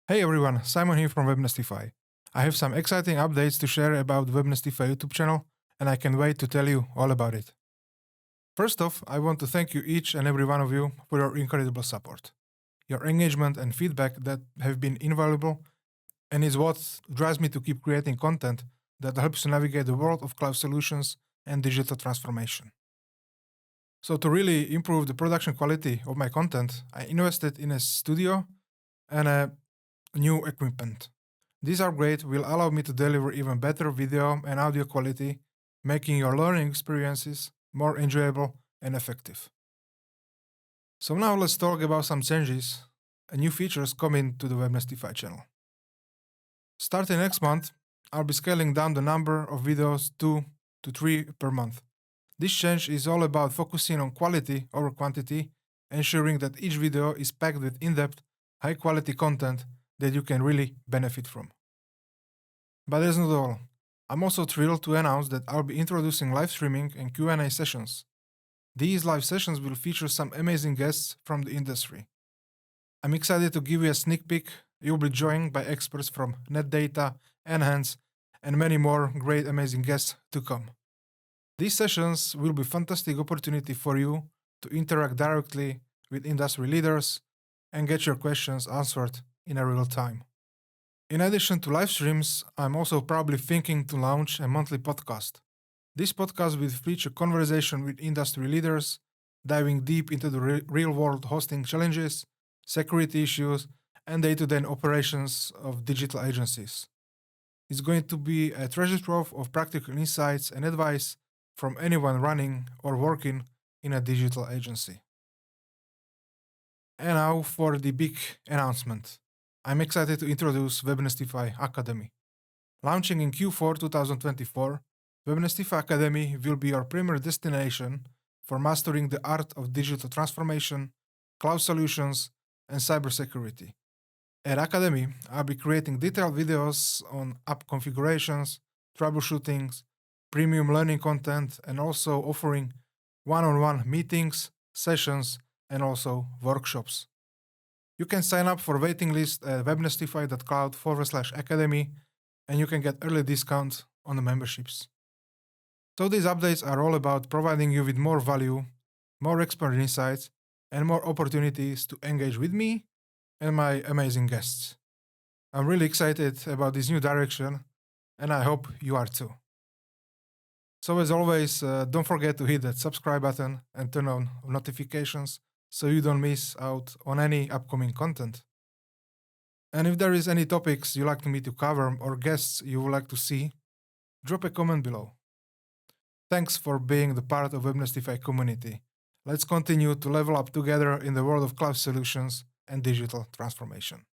Hey everyone, Simon here from Webnestify. I have some exciting updates to share about Webnestify YouTube channel, and I can't wait to tell you all about it. First off, I want to thank you each and every one of you for your incredible support. Your engagement and feedback that have been invaluable and is what drives me to keep creating content that helps you navigate the world of cloud solutions and digital transformation. So to really improve the production quality of my content, I invested in a studio and a new equipment. These upgrades will allow me to deliver even better video and audio quality, making your learning experiences more enjoyable and effective. So now let's talk about some changes and new features coming to the Webnestify channel. Starting next month, I'll be scaling down the number of videos 2 to 3 per month. This change is all about focusing on quality over quantity, ensuring that each video is packed with in-depth, high-quality content that you can really benefit from. But that's not all. I'm also thrilled to announce that I'll be introducing live streaming and Q&A sessions. These live sessions will feature some amazing guests from the industry. I'm excited to give you a sneak peek. You'll be joined by experts from NetData, Enhance, and many more great amazing guests to come. These sessions will be a fantastic opportunity for you to interact directly with industry leaders and get your questions answered in a real time. In addition to live streams, I'm also probably thinking to launch a monthly podcast. This podcast will feature conversation with industry leaders, diving deep into the real-world hosting challenges, security issues, and day-to-day operations of digital agencies. It's going to be a treasure trove of practical insights and advice from anyone running or working in a digital agency. And now for the big announcement. I'm excited to introduce Webnestify Academy. Launching in Q4 2024, Webnestify Academy will be your premier destination for mastering the art of digital transformation, cloud solutions, and cybersecurity. At Academy, I'll be creating detailed videos on app configurations, troubleshootings, premium learning content, and also offering one-on-one meetings, sessions, and also workshops. You can sign up for waiting list at webnestify.cloud/academy, and you can get early discount on the memberships. So these updates are all about providing you with more value, more expert insights, and more opportunities to engage with me and my amazing guests. I'm really excited about this new direction, and I hope you are too. So as always, don't forget to hit that subscribe button and turn on notifications so you don't miss out on any upcoming content. And if there is any topics you'd like me to cover or guests you would like to see, drop a comment below. Thanks for being the part of Webnestify community. Let's continue to level up together in the world of cloud solutions and digital transformation.